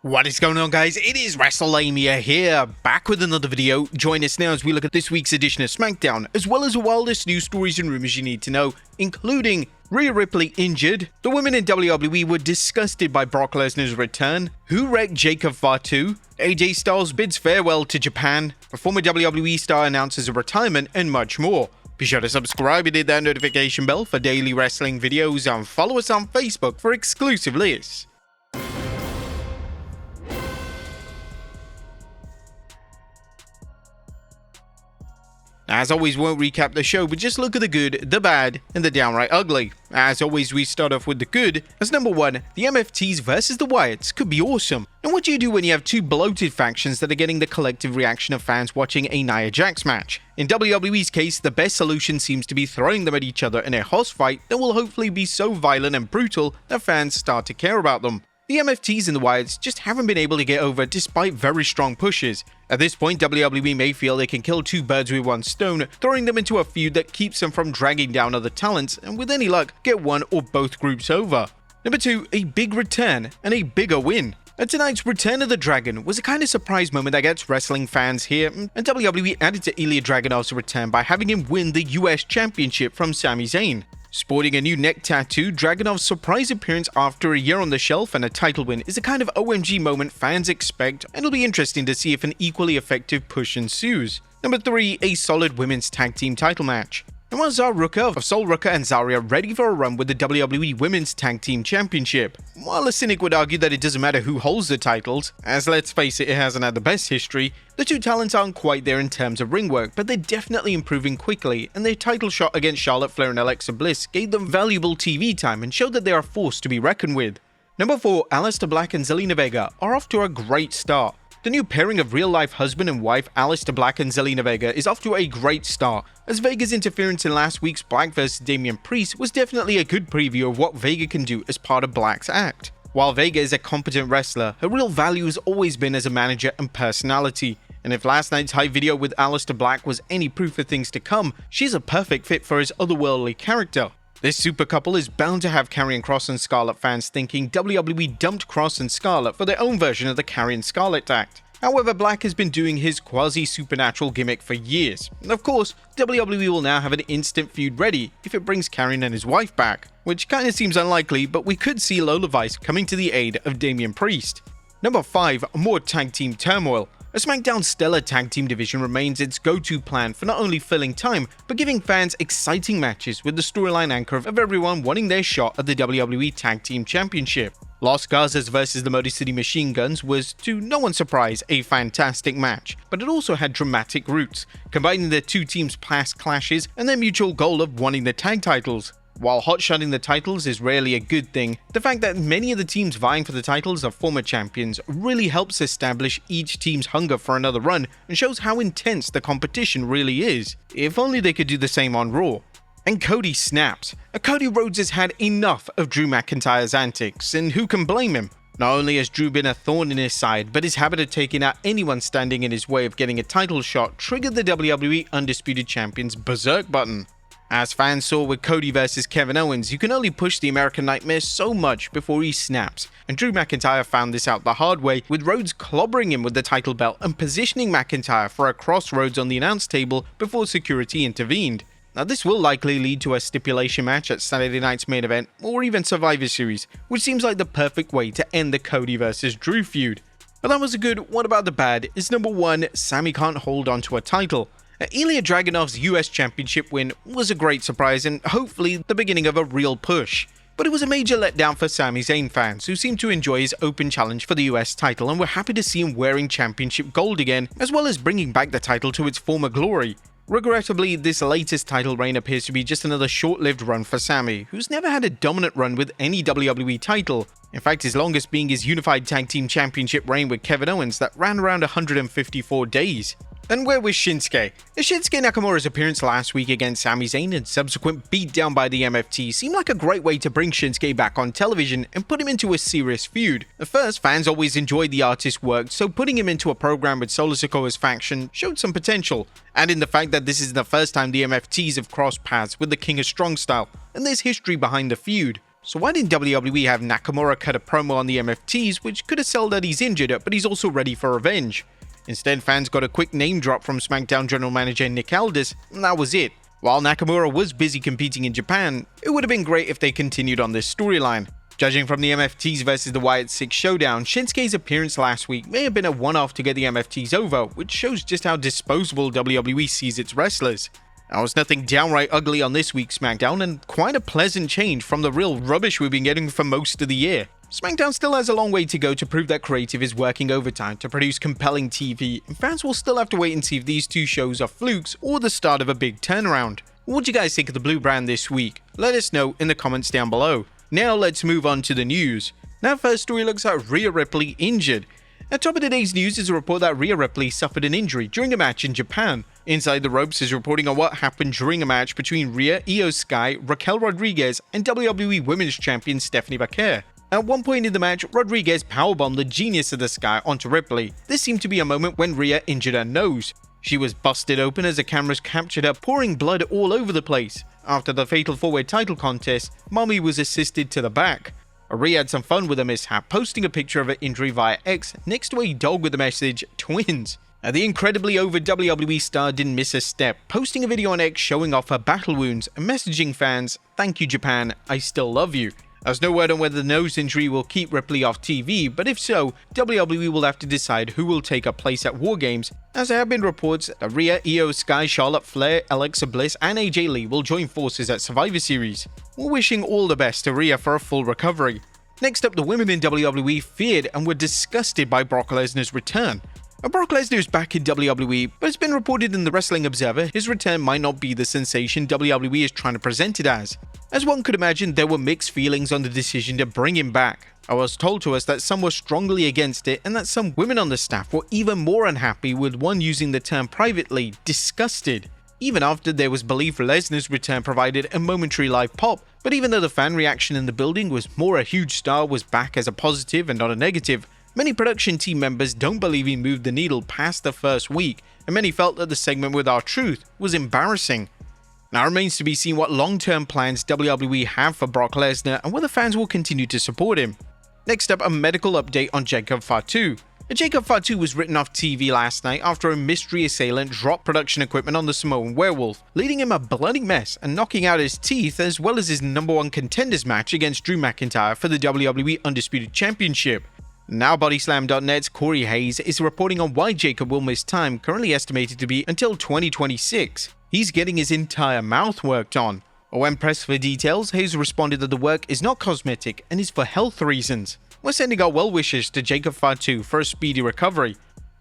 What is going on, guys? It is Wrestlelamia here, back with another video. Join us now as we look at this week's edition of SmackDown, as well as the wildest news stories and rumors you need to know, including Rhea Ripley injured, the women in WWE were disgusted by Brock Lesnar's return, who wrecked Jacob Fatu, AJ Styles bids farewell to Japan, a former WWE star announces a retirement, and much more. Be sure to subscribe and hit that notification bell for daily wrestling videos, and follow us on Facebook for exclusive lists. As always, we won't recap the show, but just look at the good, the bad, and the downright ugly. As always, we start off with the good, as number one, the MFTs versus the Wyatts could be awesome. And what do you do when you have two bloated factions that are getting the collective reaction of fans watching a Nia Jax match? In WWE's case, the best solution seems to be throwing them at each other in a hoss fight that will hopefully be so violent and brutal that fans start to care about them. The MFTs and the Wyatts just haven't been able to get over despite very strong pushes. At this point, WWE may feel they can kill two birds with one stone, throwing them into a feud that keeps them from dragging down other talents, and with any luck, get one or both groups over. Number two, a big return and a bigger win. And tonight's Return of the Dragon was a kind of surprise moment that gets wrestling fans here, and WWE added to Ilya Dragunov's return by having him win the US Championship from Sami Zayn. Sporting a new neck tattoo, Dragunov's surprise appearance after a year on the shelf and a title win is a kind of OMG moment fans expect, and it'll be interesting to see if an equally effective push ensues. Number 3, a solid women's tag team title match. And while Sol Ruka and Zarya ready for a run with the WWE Women's Tag Team Championship. While a cynic would argue that it doesn't matter who holds the titles, as let's face it hasn't had the best history, the two talents aren't quite there in terms of ring work, but they're definitely improving quickly, and their title shot against Charlotte Flair and Alexa Bliss gave them valuable TV time and showed that they are a force to be reckoned with. Number 4, Aleister Black and Zelina Vega are off to a great start. The new pairing of real-life husband and wife Aleister Black and Zelina Vega is off to a great start, as Vega's interference in last week's Black vs Damian Priest was definitely a good preview of what Vega can do as part of Black's act. While Vega is a competent wrestler, her real value has always been as a manager and personality, and if last night's hype video with Aleister Black was any proof of things to come, she's a perfect fit for his otherworldly character. This super couple is bound to have Karrion Kross and Scarlett fans thinking WWE dumped Kross and Scarlett for their own version of the Karrion Scarlett act. However, Black has been doing his quasi-supernatural gimmick for years. And of course, WWE will now have an instant feud ready if it brings Karrion and his wife back, which kinda seems unlikely, but we could see Lola Vice coming to the aid of Damian Priest. Number 5, more tag team turmoil. A SmackDown Stellar Tag Team division remains its go-to plan for not only filling time, but giving fans exciting matches with the storyline anchor of everyone wanting their shot at the WWE Tag Team Championship. Los Garzas vs the Motor City Machine Guns was, to no one's surprise, a fantastic match, but it also had dramatic roots, combining the two teams' past clashes and their mutual goal of wanting the tag titles. While hotshotting the titles is rarely a good thing, the fact that many of the teams vying for the titles are former champions really helps establish each team's hunger for another run and shows how intense the competition really is. If only they could do the same on Raw. And Cody snaps. Cody Rhodes has had enough of Drew McIntyre's antics, and who can blame him? Not only has Drew been a thorn in his side, but his habit of taking out anyone standing in his way of getting a title shot triggered the WWE Undisputed Champion's berserk button. As fans saw with Cody vs Kevin Owens, you can only push the American Nightmare so much before he snaps, and Drew McIntyre found this out the hard way, with Rhodes clobbering him with the title belt and positioning McIntyre for a crossroads on the announce table before security intervened. Now this will likely lead to a stipulation match at Saturday night's main event, or even Survivor Series, which seems like the perfect way to end the Cody vs Drew feud. But that was a good. What about the bad? Is number 1, Sami can't hold on to a title. Ilya Dragunov's US Championship win was a great surprise and hopefully the beginning of a real push. But it was a major letdown for Sami Zayn fans, who seemed to enjoy his open challenge for the US title and were happy to see him wearing championship gold again, as well as bringing back the title to its former glory. Regrettably, this latest title reign appears to be just another short-lived run for Sami, who's never had a dominant run with any WWE title. In fact, his longest being his Unified Tag Team Championship reign with Kevin Owens that ran around 154 days. And where was Shinsuke? Shinsuke Nakamura's appearance last week against Sami Zayn and subsequent beatdown by the MFT seemed like a great way to bring Shinsuke back on television and put him into a serious feud. At first, fans always enjoyed the artist's work, so putting him into a program with Solo Sikoa's faction showed some potential, and in the fact that this is the first time the MFTs have crossed paths with the King of Strong Style, and there's history behind the feud. So why didn't WWE have Nakamura cut a promo on the MFTs, which could have sold that he's injured, but he's also ready for revenge? Instead, fans got a quick name drop from SmackDown General Manager Nick Aldis, and that was it. While Nakamura was busy competing in Japan, it would have been great if they continued on this storyline. Judging from the MFTs versus the Wyatt 6 showdown, Shinsuke's appearance last week may have been a one-off to get the MFTs over, which shows just how disposable WWE sees its wrestlers. There was nothing downright ugly on this week's SmackDown, and quite a pleasant change from the real rubbish we've been getting for most of the year. SmackDown still has a long way to go to prove that creative is working overtime to produce compelling TV, and fans will still have to wait and see if these two shows are flukes or the start of a big turnaround. What do you guys think of the blue brand this week? Let us know in the comments down below. Now let's move on to the news. That first story looks at Rhea Ripley injured. At top of today's news is a report that Rhea Ripley suffered an injury during a match in Japan. Inside the Ropes is reporting on what happened during a match between Rhea, Io Sky, Raquel Rodriguez, and WWE Women's Champion Stephanie Baker. At one point in the match, Rodriguez powerbombed the genius of the Sky onto Ripley. This seemed to be a moment when Rhea injured her nose. She was busted open as the cameras captured her pouring blood all over the place. After the Fatal 4-Way title contest, Mommy was assisted to the back. Rhea had some fun with the mishap, posting a picture of her injury via X next to a dog with the message, "Twins." The incredibly over WWE star didn't miss a step, posting a video on X showing off her battle wounds and messaging fans, "Thank you Japan, I still love you." There's no word on whether the nose injury will keep Ripley off TV, but if so, WWE will have to decide who will take her place at War Games, as there have been reports that Rhea, Io Sky, Charlotte Flair, Alexa Bliss, and AJ Lee will join forces at Survivor Series. We're wishing all the best to Rhea for a full recovery. Next up, the women in WWE feared and were disgusted by Brock Lesnar's return. Brock Lesnar is back in WWE, but it's been reported in the Wrestling Observer his return might not be the sensation WWE is trying to present it as. As one could imagine, there were mixed feelings on the decision to bring him back. It was told to us that some were strongly against it and that some women on the staff were even more unhappy, with one using the term privately, disgusted. Even after there was belief Lesnar's return provided a momentary live pop, but even though the fan reaction in the building was more a huge star was back as a positive and not a negative, many production team members don't believe he moved the needle past the first week, and many felt that the segment with R-Truth was embarrassing. Now it remains to be seen what long-term plans WWE have for Brock Lesnar and whether fans will continue to support him. Next up, a medical update on Jacob Fatu. Jacob Fatu was written off TV last night after a mystery assailant dropped production equipment on the Samoan Werewolf, leading him a bloody mess and knocking out his teeth as well as his #1 contenders match against Drew McIntyre for the WWE Undisputed Championship. Now Bodyslam.net's Corey Hayes is reporting on why Jacob will miss time, currently estimated to be until 2026. He's getting his entire mouth worked on. When pressed for details, Hayes responded that the work is not cosmetic and is for health reasons. We're sending our well wishes to Jacob Fatu for a speedy recovery.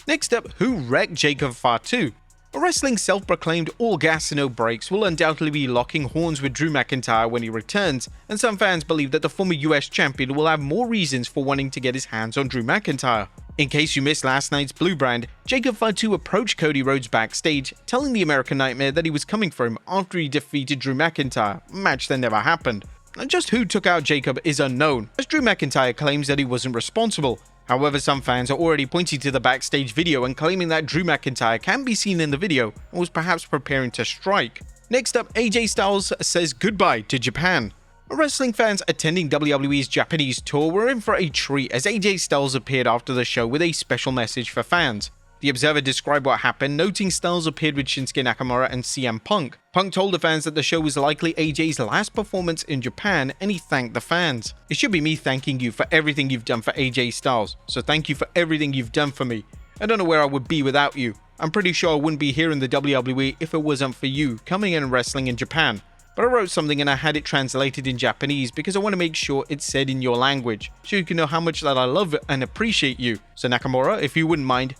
Next up, who wrecked Jacob Fatu? Wrestling's self-proclaimed all gas and no brakes will undoubtedly be locking horns with Drew McIntyre when he returns, and some fans believe that the former US champion will have more reasons for wanting to get his hands on Drew McIntyre. In case you missed last night's Blue Brand, Jacob Fatu approached Cody Rhodes backstage, telling the American Nightmare that he was coming for him after he defeated Drew McIntyre, a match that never happened. Just who took out Jacob is unknown, as Drew McIntyre claims that he wasn't responsible. However, some fans are already pointing to the backstage video and claiming that Drew McIntyre can be seen in the video and was perhaps preparing to strike. Next up, AJ Styles says goodbye to Japan. Wrestling fans attending WWE's Japanese tour were in for a treat as AJ Styles appeared after the show with a special message for fans. The Observer described what happened, noting Styles appeared with Shinsuke Nakamura and CM Punk. Punk told the fans that the show was likely AJ's last performance in Japan, and he thanked the fans. "It should be me thanking you for everything you've done for AJ Styles, so thank you for everything you've done for me. I don't know where I would be without you. I'm pretty sure I wouldn't be here in the WWE if it wasn't for you coming in and wrestling in Japan. But I wrote something and I had it translated in Japanese because I want to make sure it's said in your language, so you can know how much that I love and appreciate you. So Nakamura, if you wouldn't mind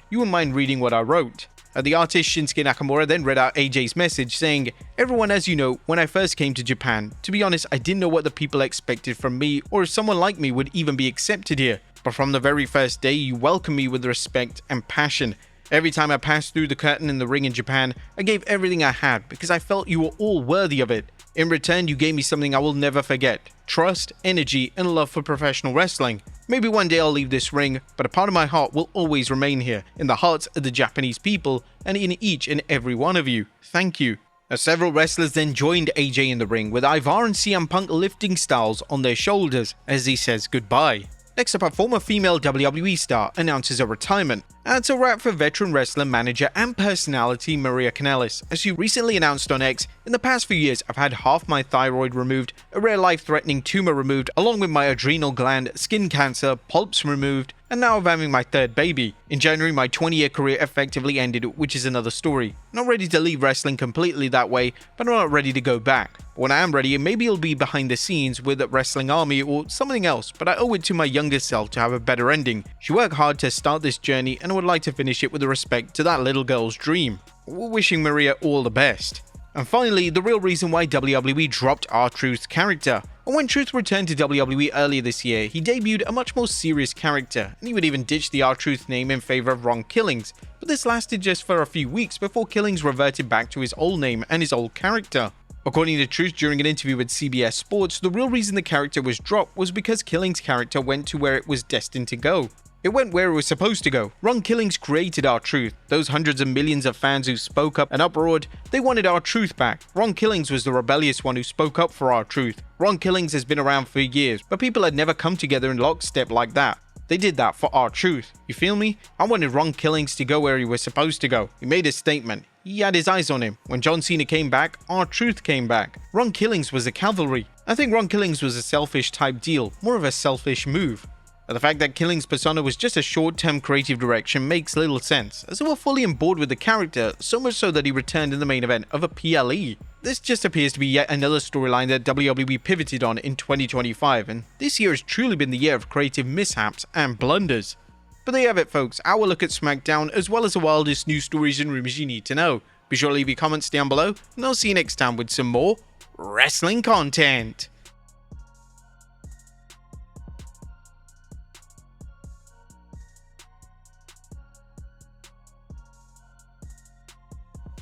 reading what I wrote." The artist Shinsuke Nakamura then read out AJ's message saying, "Everyone, as you know, when I first came to Japan, to be honest, I didn't know what the people expected from me or if someone like me would even be accepted here. But from the very first day, you welcomed me with respect and passion. Every time I passed through the curtain in the ring in Japan, I gave everything I had because I felt you were all worthy of it. In return, you gave me something I will never forget: trust, energy, and love for professional wrestling. Maybe one day I'll leave this ring, but a part of my heart will always remain here, in the hearts of the Japanese people, and in each and every one of you. Thank you." As several wrestlers then joined AJ in the ring, with Ivar and CM Punk lifting Styles on their shoulders as he says goodbye. Next up, a former female WWE star announces her retirement. And it's a wrap for veteran wrestler, manager, and personality Maria Kanellis, as she recently announced on X, "In the past few years, I've had half my thyroid removed, a rare life-threatening tumor removed, along with my adrenal gland, skin cancer, polyps removed, and now I'm having my third baby. In January, my 20-year career effectively ended, which is another story. Not ready to leave wrestling completely that way, but I'm not ready to go back. When I am ready, maybe it'll be behind the scenes with a Wrestling Army or something else, but I owe it to my younger self to have a better ending. She worked hard to start this journey and I would like to finish it with respect to that little girl's dream." We're wishing Maria all the best. And finally, the real reason why WWE dropped R-Truth's character. And when Truth returned to WWE earlier this year, he debuted a much more serious character, and he would even ditch the R-Truth name in favor of Ron Killings, but this lasted just for a few weeks before Killings reverted back to his old name and his old character. According to Truth during an interview with CBS Sports, the real reason the character was dropped was because Killings' character went to where it was destined to go. It went where it was supposed to go. Ron Killings created R-Truth. Those hundreds of millions of fans who spoke up and uproared, they wanted R-Truth back. Ron Killings was the rebellious one who spoke up for R-Truth. Ron Killings has been around for years, but people had never come together in lockstep like that. They did that for R-Truth. You feel me? I wanted Ron Killings to go where he was supposed to go. He made a statement. He had his eyes on him. When John Cena came back, R-Truth came back. Ron Killings was a cavalry. I think Ron Killings was a selfish type deal, more of a selfish move. But the fact that Killings' persona was just a short-term creative direction makes little sense, as they were fully on board with the character, so much so that he returned in the main event of a PLE. This just appears to be yet another storyline that WWE pivoted on in 2025, and this year has truly been the year of creative mishaps and blunders. But there you have it, folks, our look at SmackDown, as well as the wildest news stories and rumors you need to know. Be sure to leave your comments down below, and I'll see you next time with some more wrestling content.